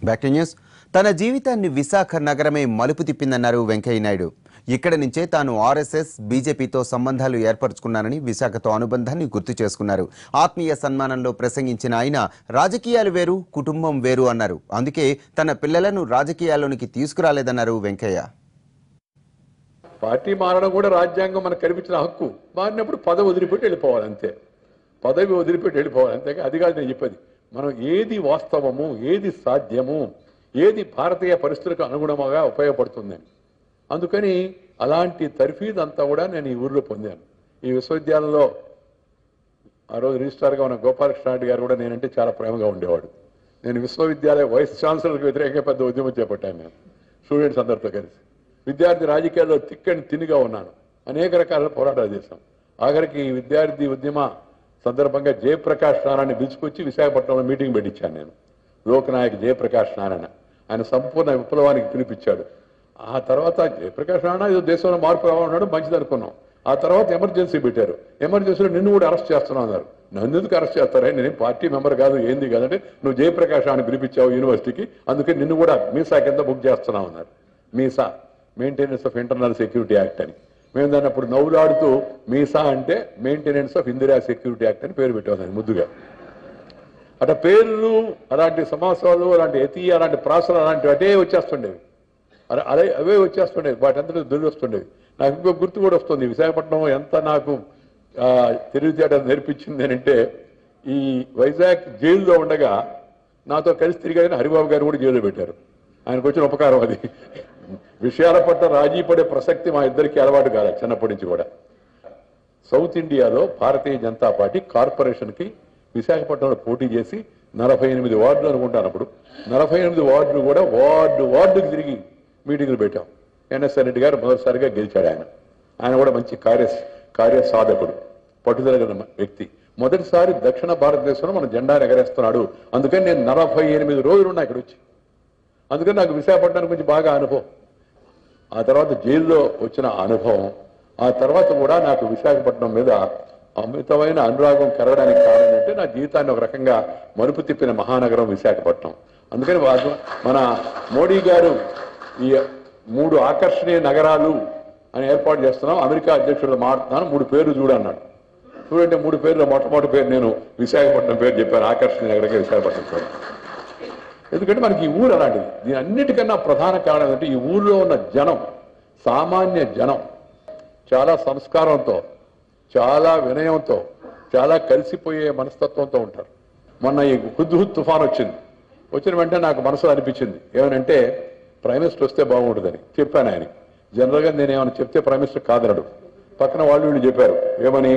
Back to news. తన జీవితాన్ని విశాఖ నగరమే మలుపు తిప్పిందన్నారు వెంకయ్య నాయుడు. ఇక్కడ నుంచే తాను ఆర్ఎస్ఎస్ బీజేపీతో సంబంధాలు ఏర్పరచుకున్నానని విశాఖతో అనుబంధాన్ని గుర్తు చేసుకున్నారు. ఆత్మీయ సన్మానంలో ప్రసంగించిన ఆయన రాజకీయాలు వేరు, కుటుంబం వేరు అన్నారు. అందుకే తన పిల్లలను రాజకీయాల్లోనికి తీసుకురాలేదన్నారు వెంకయ్య. పార్టీ మారడం కూడా రాజ్యాంగం మనకు కల్పించిన హక్కు. మారినప్పుడు పదవి వదిలిపెట్టి వెళ్ళిపోవాలి అంతే. పదవి వదిలిపెట్టి వెళ్ళిపోవాలి అంతేగా. అది కాదు నేను చెప్పేది. మనం ఏది వాస్తవము, ఏది సాధ్యము, ఏది భారతీయ పరిస్థితులకు అనుగుణంగా ఉపయోగపడుతుందని. అందుకని అలాంటి తర్ఫీద్ అంతా కూడా నేను ఈ ఊరిలో పొందాను. ఈ విశ్వవిద్యాలయంలో ఆ రోజు రిజిస్ట్రార్గా ఉన్న గోపాలకృష్ణ రెడ్డి గారు కూడా నేనంటే చాలా ప్రేమగా ఉండేవాడు. నేను విశ్వవిద్యాలయ వైస్ ఛాన్సలర్కి వ్యతిరేకంగా పెద్ద ఉద్యమం చేపట్టాను. నేను స్టూడెంట్స్ అందరితో కలిసి విద్యార్థి రాజకీయాల్లో తిక్కని తినిగా ఉన్నాను. అనేక రకాల పోరాటాలు చేశాం. ఆఖరికి విద్యార్థి ఉద్యమ సందర్భంగా జయప్రకాష్ నారాయణ పిలుచుకొచ్చి విశాఖపట్నంలో మీటింగ్ పెట్టించాను నేను. లోకనాయక్ జయప్రకాష్ నారాయణ ఆయన సంపూర్ణ విప్లవానికి పిలిపించాడు. ఆ తర్వాత జయప్రకాష్ నారాయణ ఏదో దేశంలో మార్పు రావాలన్నాడు, మంచిది అనుకున్నాం. ఆ తర్వాత ఎమర్జెన్సీ పెట్టారు. ఎమర్జెన్సీలో నిన్ను కూడా అరెస్ట్ చేస్తున్నావు అన్నారు. నన్ను ఎందుకు అరెస్ట్ చేస్తారా? నేను పార్టీ మెంబర్ కాదు, ఏంది కాదంటే నువ్వు జయప్రకాష్ నారాయణ పిలిపించావు యూనివర్సిటీకి, అందుకే నిన్ను కూడా మీసా కింద బుక్ చేస్తున్నావు అన్నారు. MISA maintenance of internal security act అని. మేము దాన్ని అప్పుడు నవ్వులాడుతూ మీసా అంటే maintenance of Indira security act అని పేరు పెట్టాం ముద్దుగా. అట్లా పేర్లు, అలాంటి సమాసాలు, అలాంటి ఎతి, అలాంటి ప్రాసలు, అలాంటివి అటే వచ్చేస్తుండేవి. అవే వచ్చేస్తుండేవి. వాటి అంతా దురొస్తుండేవి. నాకు ఇంకో గుర్తు కూడా వస్తుంది. విశాఖపట్నం ఎంత నాకు తెలివితేటలు నేర్పించింది అని అంటే, ఈ వైజాగ్ జైల్లో ఉండగా నాతో కలిసి తిరిగాయని హరిబాబు గారు కూడా జైల్లో పెట్టారు. ఆయనకు వచ్చిన ఉపకారం అది. విషయాల పట్ల రాజీ పడే ప్రసక్తి మా ఇద్దరికి అలవాటు కాదు చిన్నప్పటి నుంచి కూడా. సౌత్ ఇండియాలో భారతీయ జనతా పార్టీ కార్పొరేషన్కి విశాఖపట్నంలో పోటీ చేసి 48 వార్డులు అనుకుంటాను. అప్పుడు 48 వార్డులు కూడా వార్డుకి తిరిగి మీటింగులు పెట్టాం. ఎన్ఎస్ఎన్ రెడ్డి గారు మొదటిసారిగా గెలిచాడు. ఆయన కూడా మంచి కార్యసాధకుడు, పట్టుదల గల వ్యక్తి. మొదటిసారి దక్షిణ భారతదేశంలో మన జెండాను ఎగరేస్తున్నాడు. అందుకని నేను 48 రోజులు ఉన్నా ఇక్కడ వచ్చి. అందుకని నాకు విశాఖపట్నం గురించి బాగా అనుభవం. ఆ తర్వాత జైల్లో వచ్చిన అనుభవం, ఆ తర్వాత కూడా నాకు విశాఖపట్నం మీద అమితమైన అనురాగం కలగడానికి కారణం అంటే నా జీవితాన్ని ఒక రకంగా మలుపు తిప్పిన మహానగరం విశాఖపట్నం. అందుకని మన మోడీ గారు ఈ 3 ఆకర్షణీయ నగరాలు అని ఏర్పాటు చేస్తున్నాం, అమెరికా అధ్యక్షుడు మాట్లాడుతున్నాను, 3 పేర్లు చూడన్నాడు. చూడంటే 3 పేర్లు మొట్టమొదటి పేరు నేను విశాఖపట్నం పేరు చెప్పాను. ఆకర్షణీయ నగరంగా విశాఖపట్నం పేరు. ఎందుకంటే మనకి ఈ ఊరు అలాంటిది. దీని అన్నిటికన్నా ప్రధాన కారణం ఏంటంటే ఈ ఊళ్ళో ఉన్న జనం, సామాన్య జనం చాలా సంస్కారంతో, చాలా వినయంతో, చాలా కలిసిపోయే మనస్తత్వంతో ఉంటారు. మొన్న ఈ హుద్హుద్ తుఫాన్ వచ్చిన వెంటనే నాకు మనసులో అనిపించింది ఏమనంటే ప్రైమ్ మినిస్టర్ వస్తే బాగుంటుందని చెప్పాను ఆయన. జనరల్గా నేను ఏమైనా చెప్తే ప్రైమ్ మినిస్టర్ కాదనడు. పక్కన వీళ్ళు చెప్పారు ఏమని,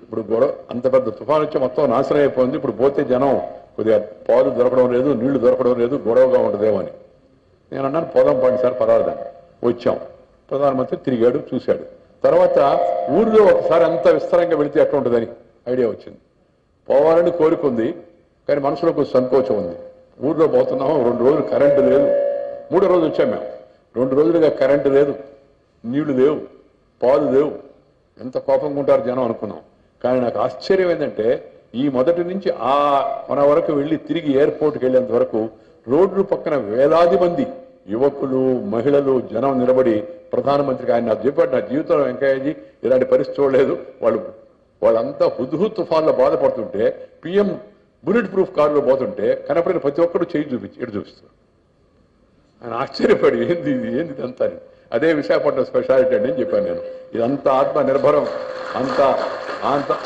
ఇప్పుడు గొడవ అంత పెద్ద తుఫాన్ వచ్చి మొత్తం నాశనం అయిపోయింది, ఇప్పుడు పోతే జనం కొద్దిగా పాలు దొరకడం లేదు, నీళ్లు దొరకడం లేదు, గొడవగా ఉండదేమో అని. నేను అన్నాను పోదాం పండి సార్ పర్వాలేదని. వచ్చాం. ప్రధానమంత్రి తిరిగాడు, చూశాడు. తర్వాత ఊర్లో ఒకసారి అంత విస్తారంగా వెళితే ఎట్లా ఉంటుందని ఐడియా వచ్చింది. పోవాలని కోరుకుంది, కానీ మనసులో కొంచెం సంకోచం ఉంది. ఊర్లో పోతున్నాము, 2 రోజులు కరెంటు లేదు. 3వ రోజు వచ్చాం మేము. 2 రోజులుగా కరెంటు లేదు, నీళ్లు లేవు, పాలు లేవు. ఎంత కోపంగా ఉంటారు జనం అనుకున్నాం. కానీ నాకు ఆశ్చర్యం ఏంటంటే ఈ మొదటి నుంచి మన వరకు వెళ్ళి తిరిగి ఎయిర్పోర్ట్కి వెళ్ళేంత వరకు రోడ్లు పక్కన వేలాది మంది యువకులు, మహిళలు, జనం నిలబడి ప్రధానమంత్రికి ఆయన నాకు చెప్పాడు, నా జీవితంలో వెంకయ్యజీ ఇలాంటి పరిస్థితి చూడలేదు. వాళ్ళంతా హుద్హుద్ తుఫాన్లో బాధపడుతుంటే పిఎం బుల్లెట్ ప్రూఫ్ కారులో పోతుంటే కనపడిన ప్రతి ఒక్కరు చేయి చూపిస్తారు. ఆయన ఆశ్చర్యపడి ఏంది ఇదంతా. అదే విశాఖపట్నం స్పెషాలిటీ అండి అని చెప్పాను నేను. ఇదంతా ఆత్మనిర్భరం,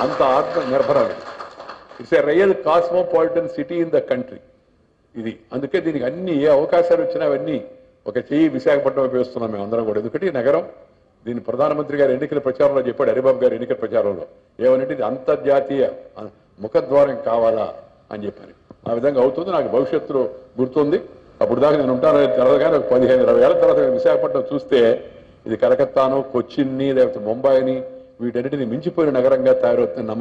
అంత ఆత్మనిర్భరం. It's a real cosmopolitan city in the country ఇది. అందుకే దీనికి అన్ని ఏ అవకాశాలు వచ్చినా అవన్నీ ఒక చెయ్యి విశాఖపట్నం వేస్తున్నాం మేము అందరం కూడా. ఎందుకంటే ఈ నగరం, దీన్ని ప్రధానమంత్రి గారు ఎన్నికల ప్రచారంలో చెప్పాడు, హరిబాబు గారు ఎన్నికల ప్రచారంలో ఏమనంటే ఇది అంతర్జాతీయ ముఖద్వారం కావాలా అని చెప్పాను. ఆ విధంగా అవుతుంది. నాకు భవిష్యత్తులో గుర్తుంది. అప్పుడు దాకా నేను ఉంటానని తెలదు, కానీ ఒక 15-20 ఏళ్ల తర్వాత విశాఖపట్నం చూస్తే ఇది కలకత్తాను, కొచ్చిన్ని, లేకపోతే ముంబైని వీటన్నిటిని మించిపోయిన నగరంగా తయారవుతుంది.